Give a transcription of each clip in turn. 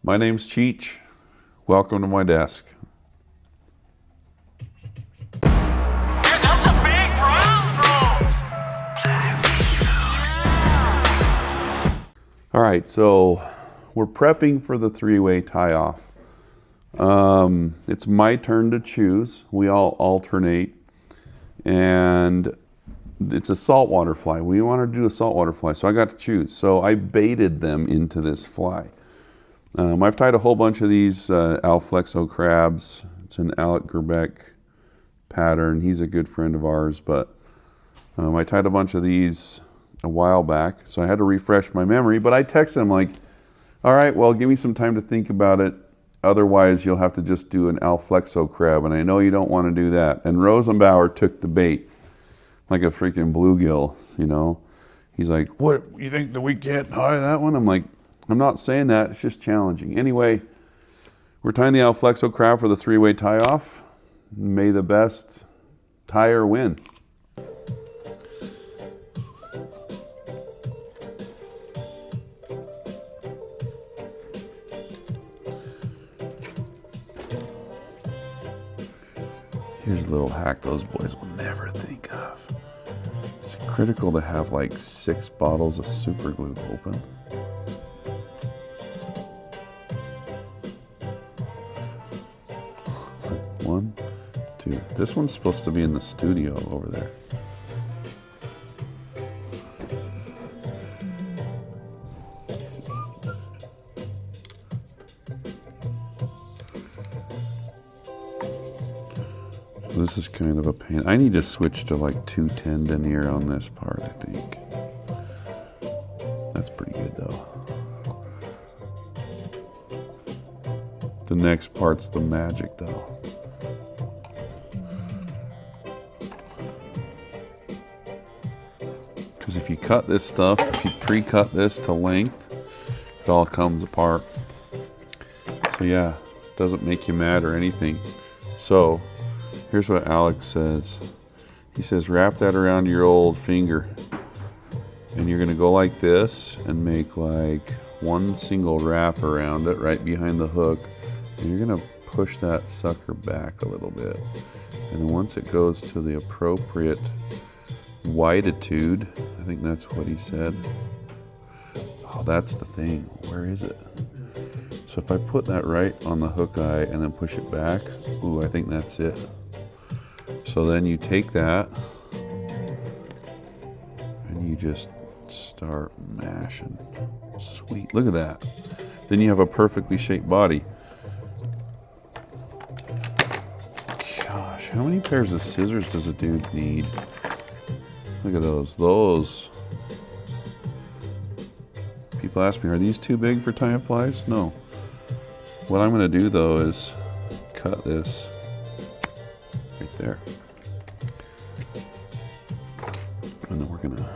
My name's Cheech. Welcome to my desk. That's a big brown. All right, so we're prepping for the three-way tie-off. It's my turn to choose. We all alternate, and it's a saltwater fly. We wanted to do a saltwater fly, so I got to choose. So I baited them into this fly. I've tied a whole bunch of these Alphlexo crabs. It's an Alec Gerbeck pattern. He's a good friend of ours, but I tied a bunch of these a while back, so I had to refresh my memory. But I texted him like, all right, well, give me some time to think about it. Otherwise, you'll have to just do an Alphlexo crab, and I know you don't want to do that. And Rosenbauer took the bait like a freaking bluegill, you know. He's like, what, you think that we can't tie that one? I'm like, I'm not saying that, it's just challenging. Anyway, we're tying the Alphlexo crab for the three-way tie-off. May the best tire win. Here's a little hack those boys will never think of. It's critical to have like 6 bottles of super glue open. One, two. This one's supposed to be in the studio over there. This is kind of a pain. I need to switch to like 210 denier on this part, I think. That's pretty good though. The next part's the magic though. Because if you cut this stuff, if you pre-cut this to length, it all comes apart. So yeah, it doesn't make you mad or anything. So here's what Alex says. He says, wrap that around your old finger. And you're gonna go like this and make like one single wrap around it right behind the hook. And you're gonna push that sucker back a little bit. And then once it goes to the appropriate widitude, I think that's what he said. Oh, that's the thing. Where is it? So if I put that right on the hook eye and then push it back, ooh, I think that's it. So then you take that and you just start mashing. Sweet, look at that. Then you have a perfectly shaped body. Gosh, how many pairs of scissors does a dude need? Look at those. Those. People ask me, are these too big for tying flies? No. What I'm going to do though is cut this right there. And then we're going to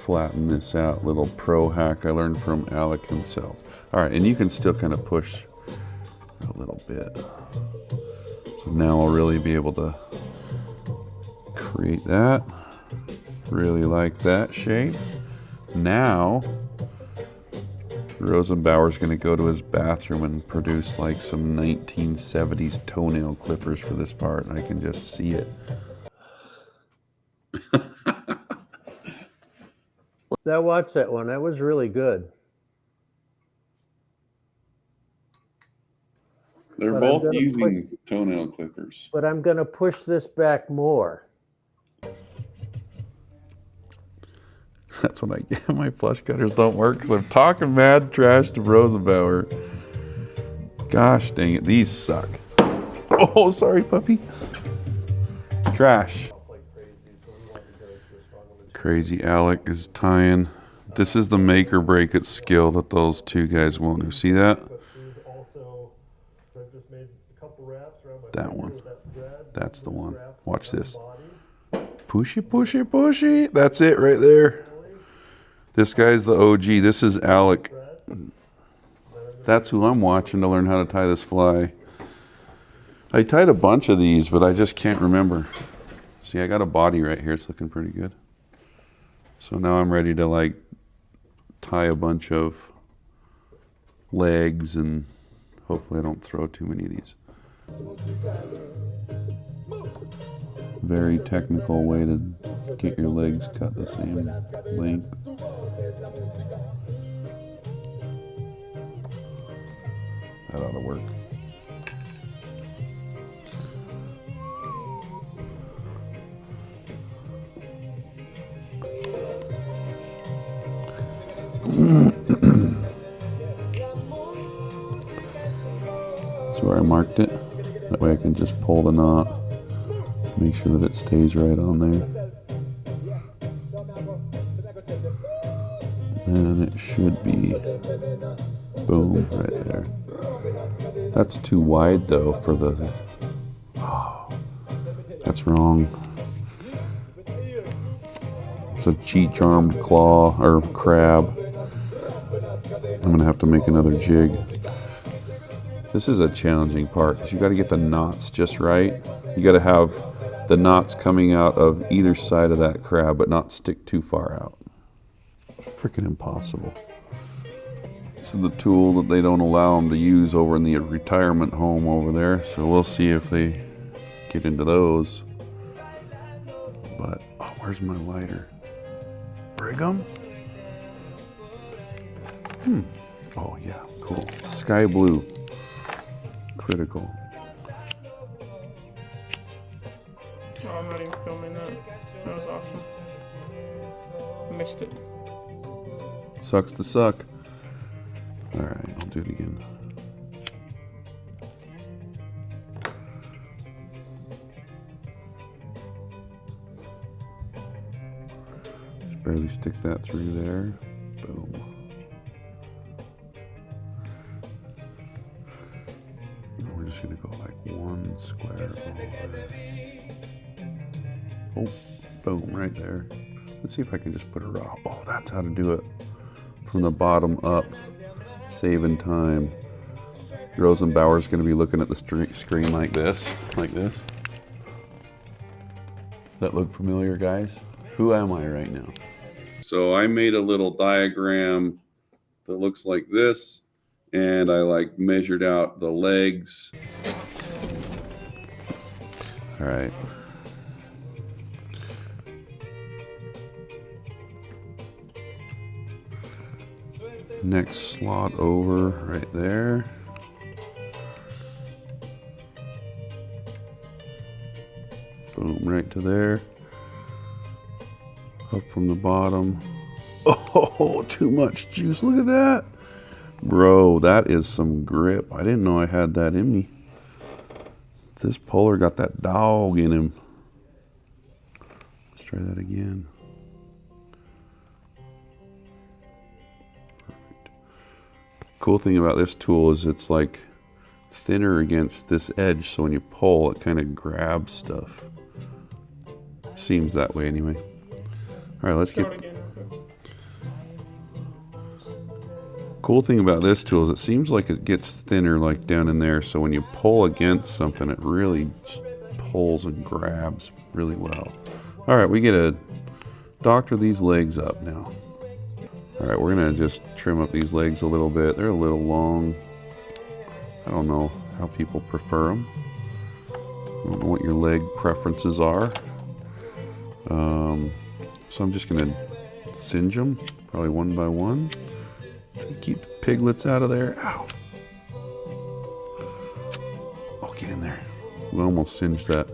flatten this out. Little pro hack I learned from Alec himself. All right, and you can still kind of push a little bit. So now I'll really be able to create that. Really like that shape. Now, Rosenbauer's going to go to his bathroom and produce like some 1970s toenail clippers for this part. I can just see it. I watched that one. That was really good. They're both using toenail clippers. But I'm going to push this back more. That's when I get my flush cutters don't work because I'm talking mad trash to Rosenbauer. Gosh dang it, these suck. Oh, sorry, puppy. Trash. Crazy Alec is tying. This is the make or break it skill that those two guys won't do. See that? That one. That's the one. Watch this. Pushy, pushy, pushy. That's it right there. This guy's the OG. This is Alec. That's who I'm watching to learn how to tie this fly. I tied a bunch of these, but I just can't remember. See, I got a body right here. It's looking pretty good. So now I'm ready to like tie a bunch of legs, and hopefully I don't throw too many of these. Very technical way to get your legs cut the same length. That ought to work. That's where I marked it. That way I can just pull the knot, make sure that it stays right on there. Then it should be, boom, right there. That's too wide though for the, oh, that's wrong. It's a Cheech armed claw or crab. I'm gonna have to make another jig. This is a challenging part because you got to get the knots just right. You got to have the knots coming out of either side of that crab, but not stick too far out. Freaking impossible. This is the tool that they don't allow them to use over in the retirement home over there. So we'll see if they get into those. But, oh, where's my lighter? Brigham? Oh yeah, cool. Sky blue. Critical. Oh, I'm not even filming that. That was awesome. Missed it. Sucks to suck. Alright, I'll do it again. Just barely stick that through there. Boom. We're just gonna go like one square over. Oh, boom, right there. Let's see if I can just put a raw. Oh, that's how to do it. From the bottom up, saving time. Rosenbauer's gonna be looking at the screen like this, Does that look familiar, guys? Who am I right now? So I made a little diagram that looks like this, and I like measured out the legs. All right. Next slot over right there. Boom, right to there. Up from the bottom. Oh, too much juice. Look at that. Bro, that is some grip. I didn't know I had that in me. This polar got that dog in him. Let's try that again. Perfect. Cool thing about this tool is it's like thinner against this edge, so when you pull, it kind of grabs stuff. Seems that way anyway. All right, let's Throw get... it again. Cool thing about this tool is it seems like it gets thinner like down in there, so when you pull against something it really pulls and grabs really well. Alright, we get to doctor these legs up now. Alright, we're gonna just trim up these legs a little bit. They're a little long. I don't know how people prefer them. I don't know what your leg preferences are. So I'm just gonna singe them, probably one by one. Keep the piglets out of there. Ow. Oh, get in there. We almost singed that.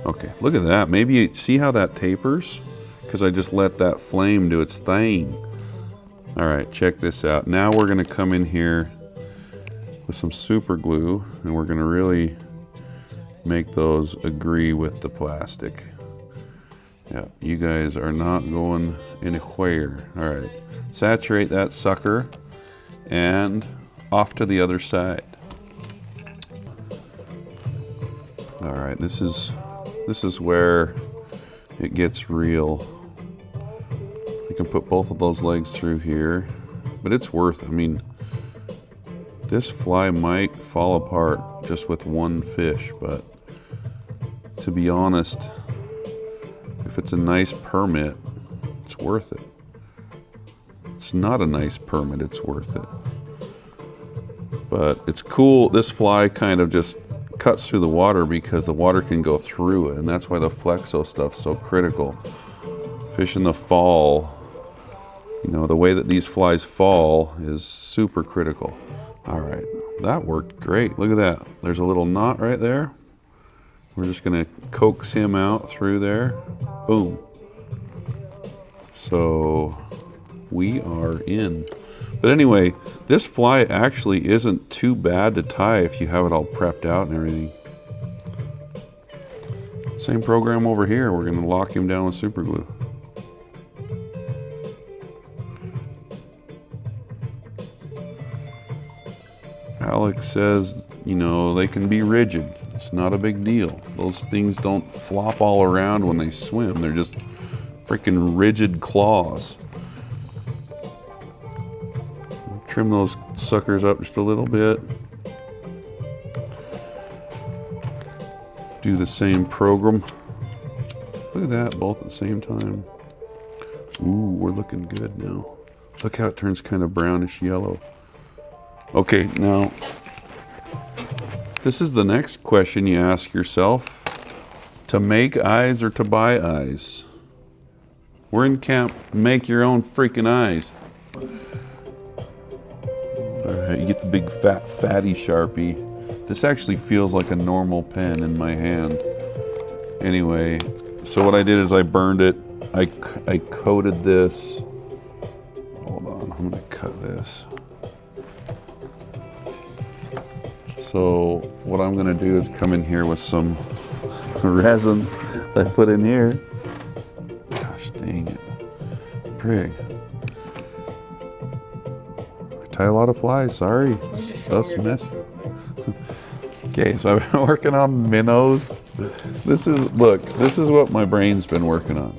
Okay, look at that. Maybe you see how that tapers? Because I just let that flame do its thing. All right, check this out. Now we're going to come in here with some super glue, and we're going to really make those agree with the plastic. Yeah, you guys are not going anywhere. All right. Saturate that sucker and off to the other side. All right, this is where it gets real. You can put both of those legs through here, but it's worth it. I mean, this fly might fall apart just with one fish, but to be honest, if it's a nice permit, it's worth it. It's not a nice permit, it's worth it. But it's cool. This fly kind of just cuts through the water because the water can go through it, and that's why the flexo stuff's so critical. Fish in the fall, you know, the way that these flies fall is super critical. All right, that worked great. Look at that. There's a little knot right there. We're just gonna coax him out through there. Boom. So we are in. But anyway, this fly actually isn't too bad to tie if you have it all prepped out and everything. Same program over here. We're gonna lock him down with super glue. Alex says, you know, they can be rigid. It's not a big deal. Those things don't flop all around when they swim. They're just freaking rigid claws. Trim those suckers up just a little bit. Do the same program. Look at that, both at the same time. Ooh, we're looking good now. Look how it turns kind of brownish yellow. Okay, now, this is the next question you ask yourself. To make eyes or to buy eyes? We're in camp, make your own freaking eyes. All right, you get the big fatty Sharpie. This actually feels like a normal pen in my hand. Anyway, so what I did is I burned it. I coated this. Hold on, I'm gonna cut this. So what I'm gonna do is come in here with some resin that I put in here. Gosh dang it, prig. I tie a lot of flies, sorry. Stuff's messy. Okay, so I've been working on minnows. This is what my brain's been working on.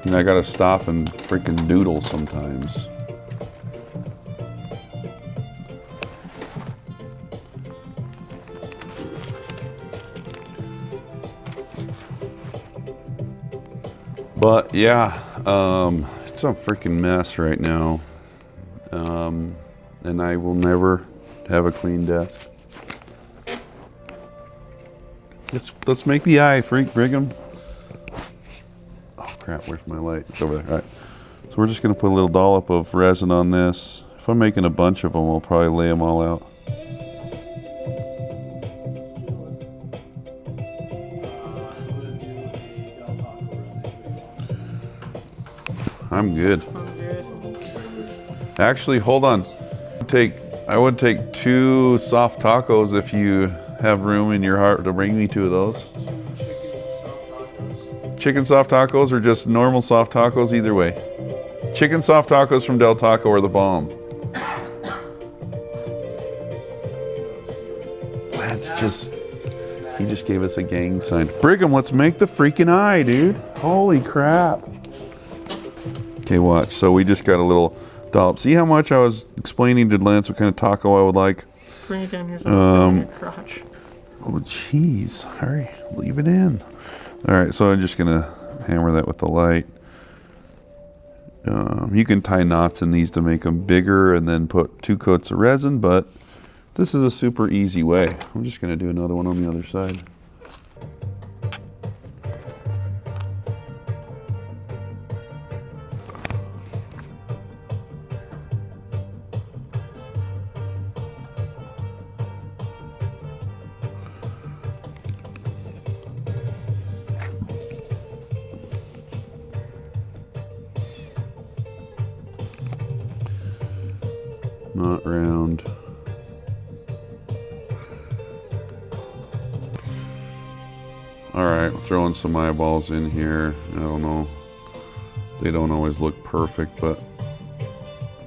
And I gotta stop and freaking doodle sometimes. But yeah, it's a freaking mess right now. And I will never have a clean desk. Let's make the eye, Brigham. Oh crap, where's my light? It's over there. All right. So we're just gonna put a little dollop of resin on this. If I'm making a bunch of them, I'll probably lay them all out. I'm good. Actually, hold on. I would take 2 soft tacos if you have room in your heart to bring me 2 of those. Chicken soft tacos or just normal soft tacos, either way. Chicken soft tacos from Del Taco are the bomb. He just gave us a gang sign. Brigham, let's make the freaking eye, dude. Holy crap. Okay, watch. So we just got a little dollop. See how much I was explaining to Lance what kind of taco I would like? Bring it down here so I'm your crotch. Oh, jeez. Hurry. Leave it in. All right, so I'm just going to hammer that with the light. You can tie knots in these to make them bigger and then put 2 coats of resin, but this is a super easy way. I'm just going to do another one on the other side. Not round. All right, throwing some eyeballs in here. I don't know. They don't always look perfect, but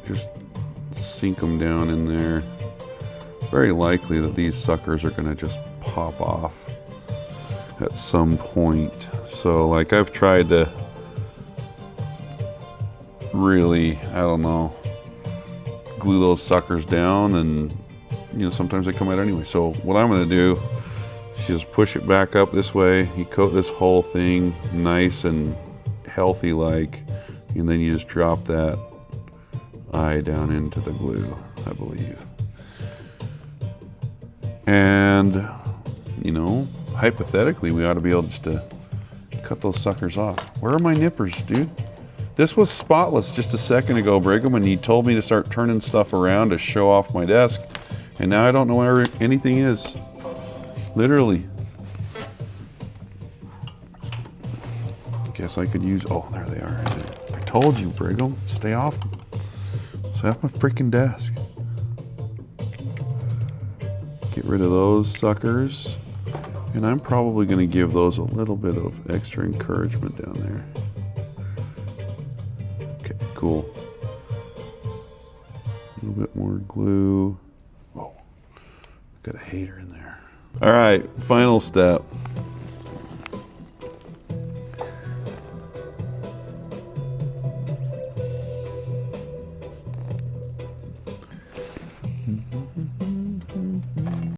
just sink them down in there. Very likely that these suckers are gonna just pop off at some point. So like I've tried to really, I don't know, glue those suckers down, and you know, sometimes they come out anyway. So what I'm gonna do is just push it back up this way. You coat this whole thing nice and healthy like, and then you just drop that eye down into the glue, I believe. And, you know, hypothetically, we ought to be able just to cut those suckers off. Where are my nippers, dude? This was spotless just a second ago, Brigham, and he told me to start turning stuff around to show off my desk. And now I don't know where anything is. Literally. Guess I could use, oh, there they are. I told you, Brigham, stay off. Stay off my freaking desk. Get rid of those suckers. And I'm probably going to give those a little bit of extra encouragement down there. Okay, cool. A little bit more glue. Whoa, got a hater in there. All right, final step.